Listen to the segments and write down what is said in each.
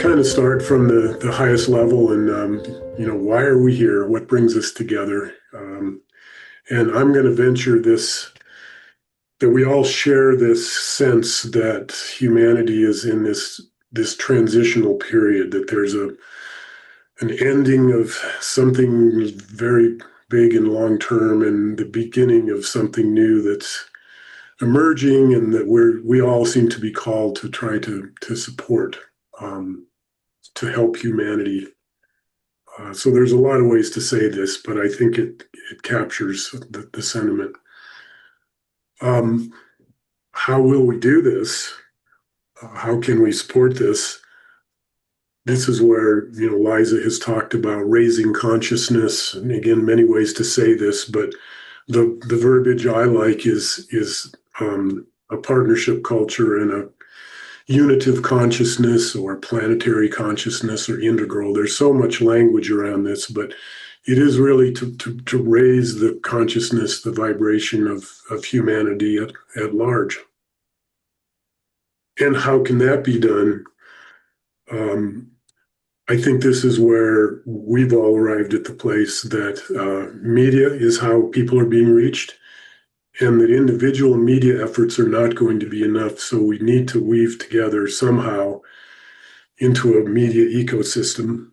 kind of start from the highest level and, why are we here? What brings us together? And I'm going to venture that we all share this sense that humanity is in this transitional period, that there's an ending of something very big and long term and the beginning of something new that's emerging, and that we all seem to be called to try to support, um, to help humanity. So there's a lot of ways to say this, but I think it captures the sentiment. Um, how will we do this? How can we support this? This is where, Liza has talked about raising consciousness, and again, many ways to say this, but the verbiage I like is a partnership culture and a unitive consciousness or planetary consciousness or integral. There's so much language around this, but it is really to raise the consciousness, the vibration of humanity at large. And how can that be done? Um, I think this is where we've all arrived at the place that media is how people are being reached, and that individual media efforts are not going to be enough. So we need to weave together somehow into a media ecosystem,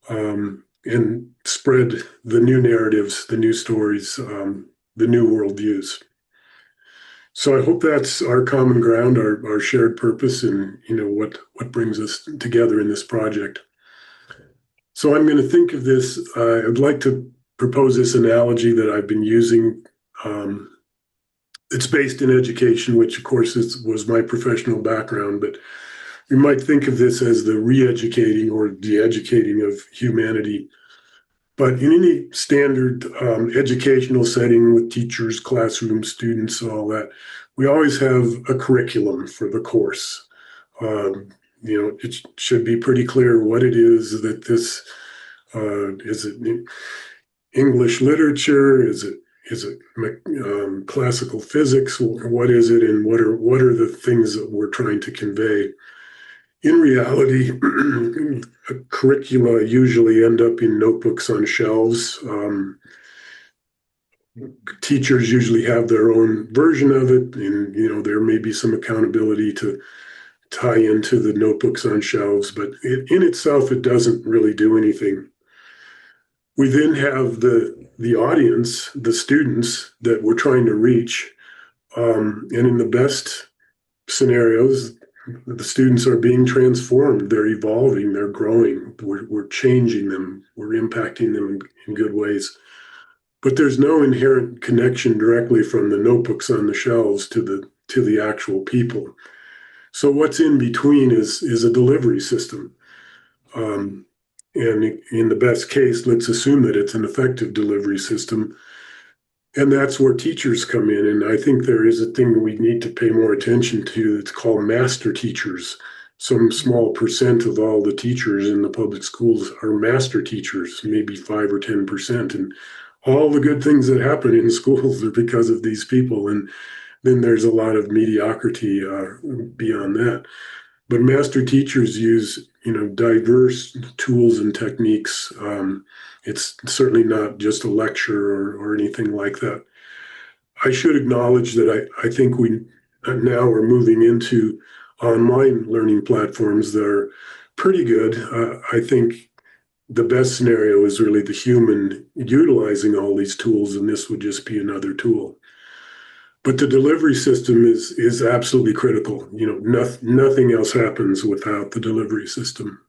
and spread the new narratives, the new stories, the new worldviews. So I hope that's our common ground, our shared purpose, and what brings us together in this project. So I'm going to think of this. I'd like to propose this analogy that I've been using. It's based in education, which of course was my professional background, but we might think of this as the re-educating or de-educating of humanity. But in any standard educational setting with teachers, classrooms, students, all that, we always have a curriculum for the course. It should be pretty clear what it is that this is. It English literature? Is it classical physics? What is it, and what are the things that we're trying to convey? In reality, curricula usually end up in notebooks on shelves. Teachers usually have their own version of it, and there may be some accountability to tie into the notebooks on shelves, but in itself, it doesn't really do anything. We then have the audience, the students that we're trying to reach, and in the best scenarios, the students are being transformed. They're evolving. They're growing. We're changing them. We're impacting them in good ways. But there's no inherent connection directly from the notebooks on the shelves to the actual people. So what's in between is a delivery system. Um, and in the best case, let's assume that it's an effective delivery system. And that's where teachers come in. And I think there is a thing we need to pay more attention to. It's called master teachers. Some small percent of all the teachers in the public schools are master teachers, maybe 5 or 10%. And all the good things that happen in schools are because of these people. And then there's a lot of mediocrity beyond that. But master teachers use, diverse tools and techniques. It's certainly not just a lecture or anything like that. I should acknowledge that I think we now are moving into online learning platforms that are pretty good. I think the best scenario is really the human utilizing all these tools, and this would just be another tool. But the delivery system is absolutely critical. Nothing else happens without the delivery system.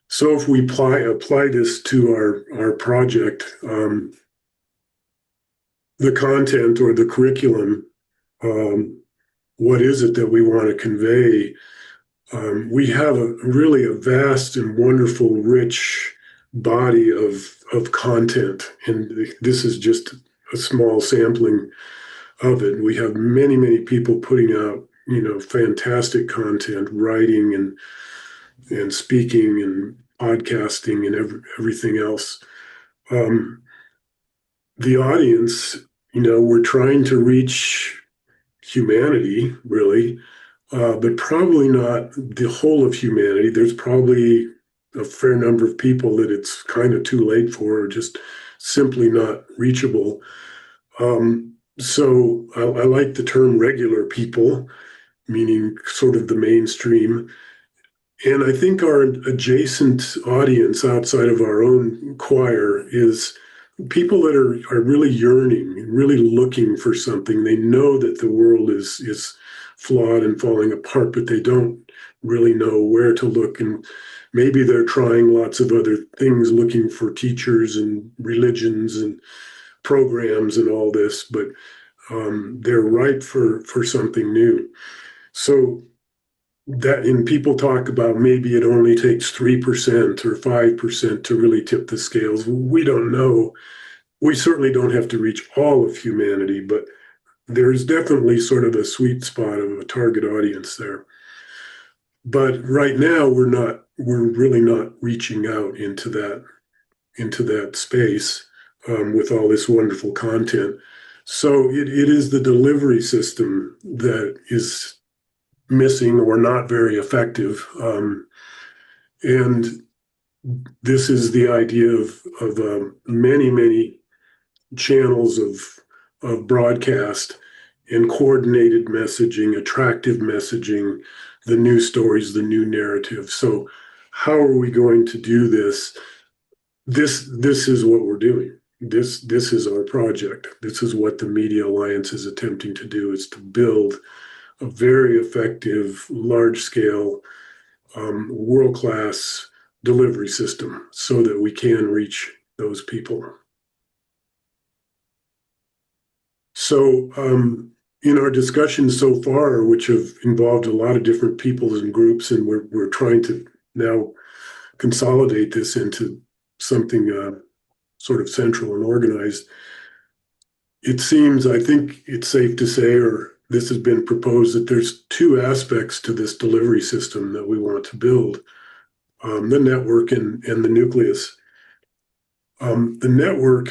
So if we apply this to our project, the content or the curriculum, what is it that we want to convey? We have really a vast and wonderful, rich body of content, and this is just a small sampling of it. We have many, many people putting out, fantastic content, writing and speaking and podcasting and everything else. The audience, we're trying to reach humanity, really. but probably not the whole of humanity. There's probably a fair number of people that it's kind of too late for, or just simply not reachable. So I like the term regular people, meaning sort of the mainstream. And I think our adjacent audience outside of our own choir is people that are really yearning, really looking for something. They know that the world is flawed and falling apart, but they don't really know where to look. And maybe they're trying lots of other things, looking for teachers and religions and programs and all this, but they're ripe for something new. So that, and people talk about maybe it only takes 3% or 5% to really tip the scales. We don't know. We certainly don't have to reach all of humanity, but there's definitely sort of a sweet spot of a target audience there. But right now we're really not reaching out into that space with all this wonderful content. So it is the delivery system that is missing or not very effective. And this is the idea of many channels of broadcast and coordinated messaging, attractive messaging, the new stories, the new narrative. So how are we going to do this? This is what we're doing. This is our project. This is what the Media Alliance is attempting to do, is to build a very effective, large scale, world class delivery system so that we can reach those people. So, in our discussions so far, which have involved a lot of different peoples and groups, and we're trying to now consolidate this into something sort of central and organized. It seems, I think it's safe to say, or this has been proposed, that there's two aspects to this delivery system that we want to build, the network and the nucleus. The network,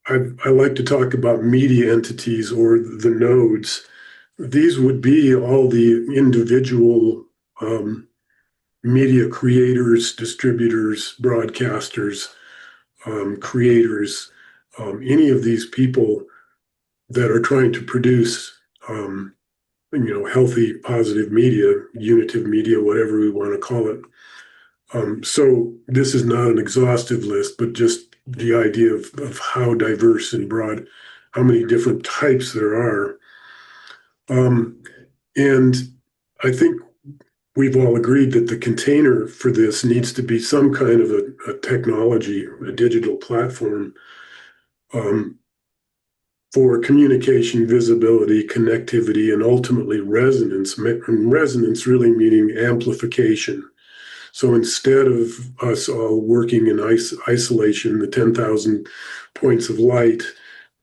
I like to talk about media entities or the nodes. These would be all the individual media creators, distributors, broadcasters, creators, any of these people that are trying to produce, healthy, positive media, unitive media, whatever we want to call it. So this is not an exhaustive list, but just the idea of how diverse and broad, how many different types there are. And I think we've all agreed that the container for this needs to be some kind of a technology, a digital platform, um, for communication, visibility, connectivity, and ultimately resonance. And resonance really meaning amplification. So instead of us all working in isolation, the 10,000 points of light,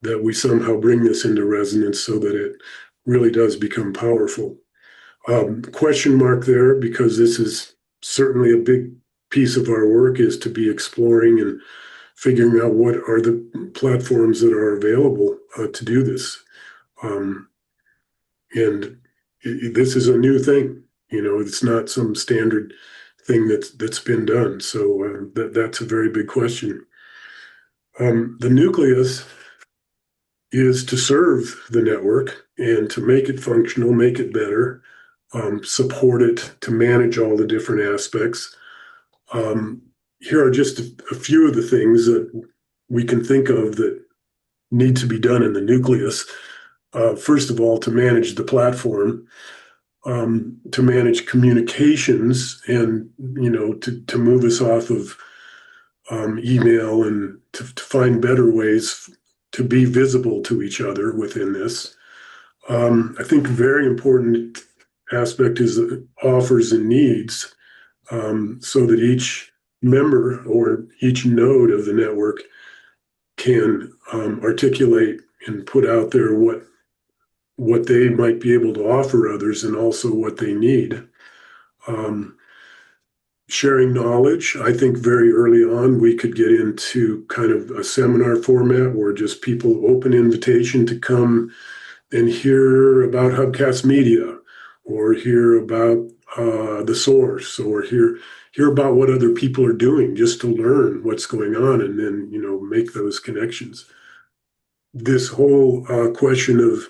that we somehow bring this into resonance so that it really does become powerful. Question mark there, because this is certainly a big piece of our work, is to be exploring and figuring out what are the platforms that are available to do this. Um, and this is a new thing. It's not some standard thing that's been done. So that's a very big question. The nucleus is to serve the network and to make it functional, make it better, support it, to manage all the different aspects. Here are just a few of the things that we can think of that need to be done in the nucleus. First of all, to manage the platform, to manage communications, and to move us off of email, and to find better ways to be visible to each other within this. I think a very important aspect is offers and needs, so that each member or each node of the network can articulate and put out there what they might be able to offer others, and also what they need. Um, Sharing knowledge, I think very early on we could get into kind of a seminar format where just people open invitation to come and hear about Hubcast Media, or hear about the source, or hear about what other people are doing, just to learn what's going on, and then make those connections. This whole question of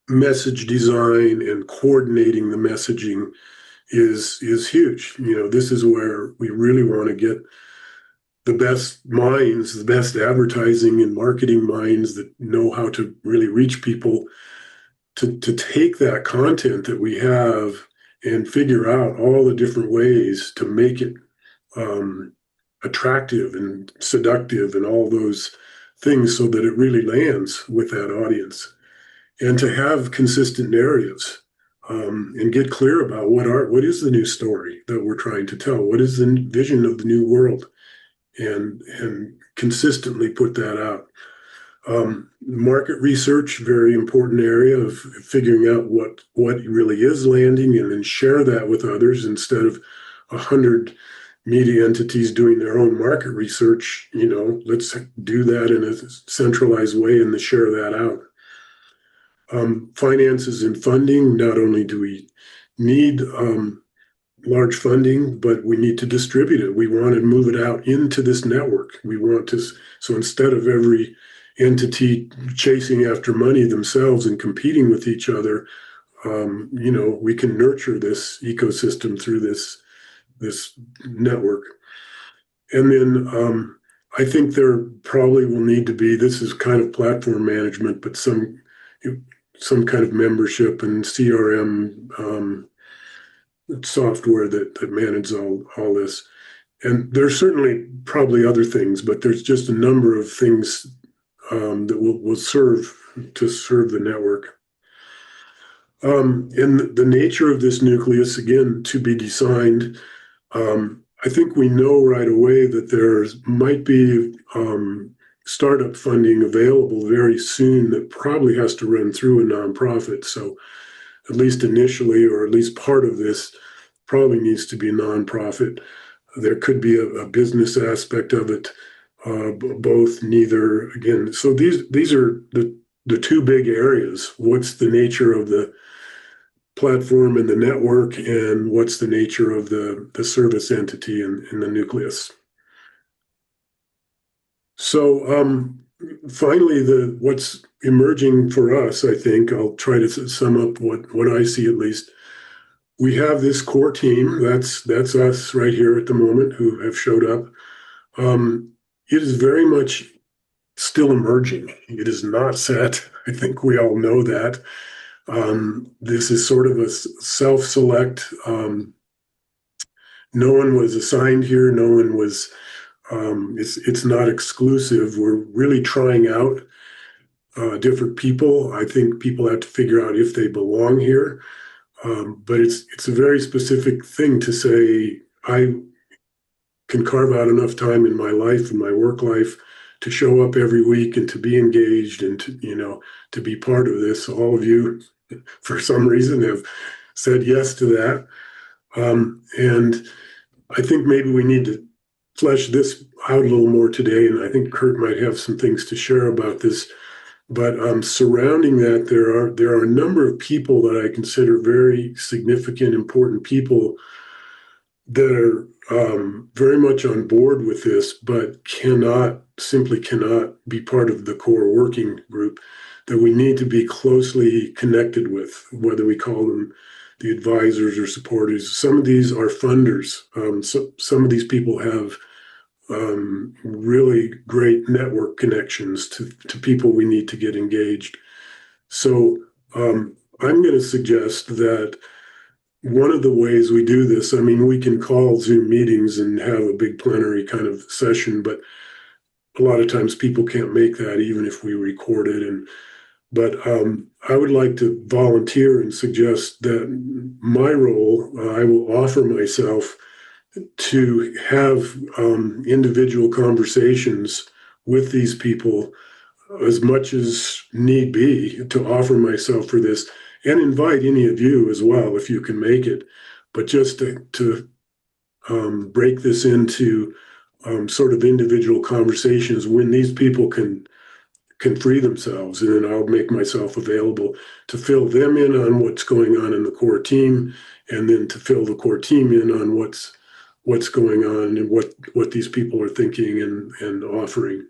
message design and coordinating the messaging is huge. This is where we really want to get the best minds, the best advertising and marketing minds that know how to really reach people, to take that content that we have and figure out all the different ways to make it um, attractive and seductive and all those things, so that it really lands with that audience, and to have consistent narratives, and get clear about what is the new story that we're trying to tell, what is the vision of the new world, and consistently put that out. Market research, very important area of figuring out what really is landing, and then share that with others instead of 100 media entities doing their own market research. Let's do that in a centralized way and to share that out. Finances and funding. Not only do we need large funding, but we need to distribute it. We want to move it out into this network. We want to, so instead of every entity chasing after money themselves and competing with each other, we can nurture this ecosystem through this network. And then I think there probably will need to be, this is kind of platform management, but some kind of membership and CRM software that manages all this. And there's certainly probably other things, but there's just a number of things that will serve to serve the network. And the nature of this nucleus, again, to be designed. I think we know right away that there might be startup funding available very soon that probably has to run through a nonprofit. So at least initially, or at least part of this, probably needs to be a nonprofit. There could be a business aspect of it, both, neither. Again, so these are the two big areas. What's the nature of the platform and the network, and what's the nature of the service entity in the nucleus? So finally, what's emerging for us, I think, I'll try to sum up what I see at least. We have this core team. That's us right here at the moment who have showed up. It is very much still emerging. It is not set. I think we all know that. This is sort of a self-select. No one was assigned here. No one was. It's not exclusive. We're really trying out different people. I think people have to figure out if they belong here. But it's a very specific thing to say. I can carve out enough time in my life and my work life to show up every week and to be engaged and to be part of this. All of you, for some reason, have said yes to that. And I think maybe we need to flesh this out a little more today. And I think Kurt might have some things to share about this. But surrounding that, there are a number of people that I consider very significant, important people that are very much on board with this, but simply cannot be part of the core working group, that we need to be closely connected with, whether we call them the advisors or supporters. Some of these are funders. Some of these people have really great network connections to people we need to get engaged. So I'm going to suggest that one of the ways we do this, I mean, we can call Zoom meetings and have a big plenary kind of session, but a lot of times people can't make that, even if we record it. But I would like to volunteer and suggest that my role, I will offer myself to have individual conversations with these people as much as need be, to offer myself for this, and invite any of you as well if you can make it. But just to break this into sort of individual conversations when these people can can free themselves, and then I'll make myself available to fill them in on what's going on in the core team, and then to fill the core team in on what's going on and what these people are thinking and offering.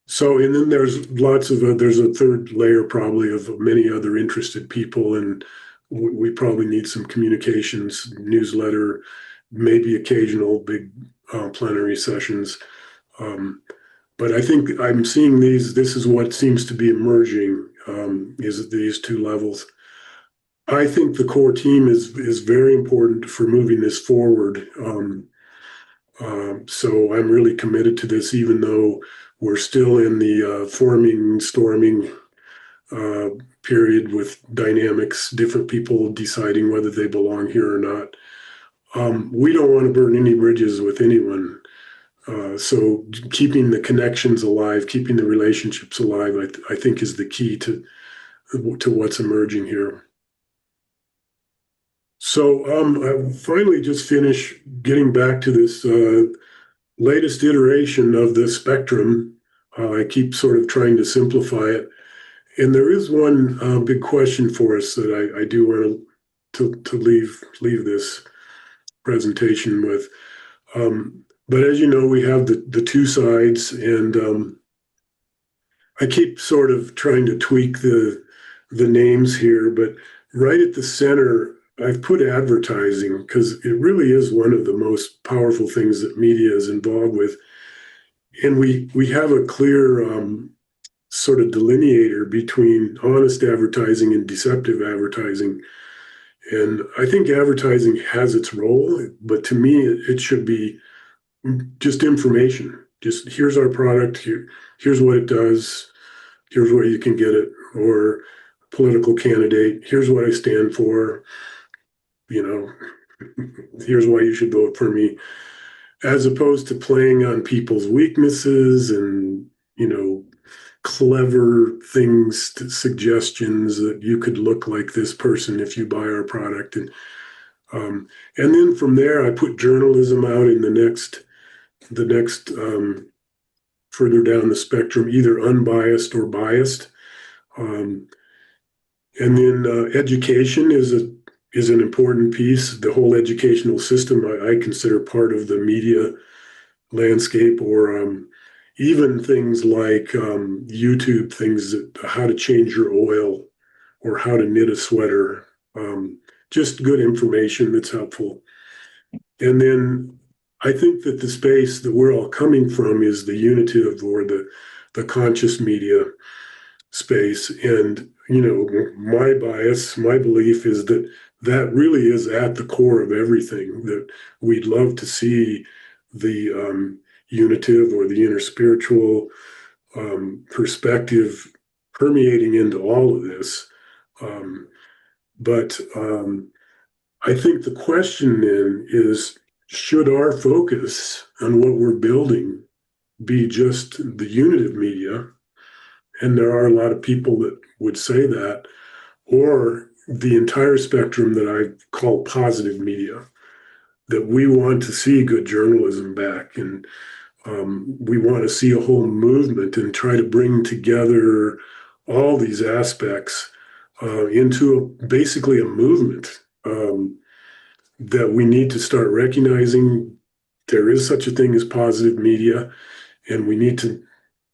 So, and then there's lots of there's a third layer probably of many other interested people, and we probably need some communications newsletter, maybe occasional big plenary sessions. Um, but I think I'm seeing these. This is what seems to be emerging, is these two levels. I think the core team is very important for moving this forward. So I'm really committed to this, even though we're still in the forming, storming uh, period with dynamics, different people deciding whether they belong here or not. We don't want to burn any bridges with anyone. So keeping the connections alive, keeping the relationships alive, I think is the key to what's emerging here. So I finally just finished getting back to this latest iteration of the spectrum. I keep sort of trying to simplify it. And there is one big question for us that I do want to leave this presentation with. But as you know, we have the two sides, and I keep sort of trying to tweak the names here, but right at the center, I've put advertising because it really is one of the most powerful things that media is involved with. And we have a clear sort of delineator between honest advertising and deceptive advertising. And I think advertising has its role, but to me, it should be just information. Just here's our product, here's what it does, here's where you can get it, or political candidate, here's what I stand for, you know, here's why you should vote for me, as opposed to playing on people's weaknesses and, you know, clever things, suggestions that you could look like this person if you buy our product. And then from there, I put journalism out in the next further down the spectrum, either unbiased or biased. Um, and then education is an important piece. The whole educational system I consider part of the media landscape, or even things like YouTube things that how to change your oil or how to knit a sweater. Um, just good information that's helpful. And then I think that the space that we're all coming from is the unitive or the conscious media space. And, you know, my bias, my belief is that that really is at the core of everything, that we'd love to see the unitive or the inner spiritual perspective permeating into all of this. Um, but I think the question then is, should our focus on what we're building be just the unitive media? And there are a lot of people that would say that, or the entire spectrum that I call positive media, that we want to see good journalism back. And we want to see a whole movement and try to bring together all these aspects into basically a movement that we need to start recognizing there is such a thing as positive media, and we need to,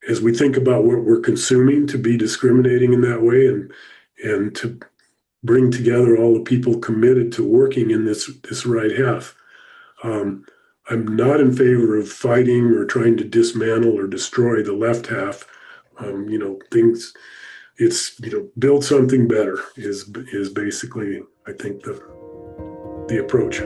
as we think about what we're consuming, to be discriminating in that way, and to bring together all the people committed to working in this right half. Um, I'm not in favor of fighting or trying to dismantle or destroy the left half. You know, things. It's, you know, build something better is basically, I think, the approach.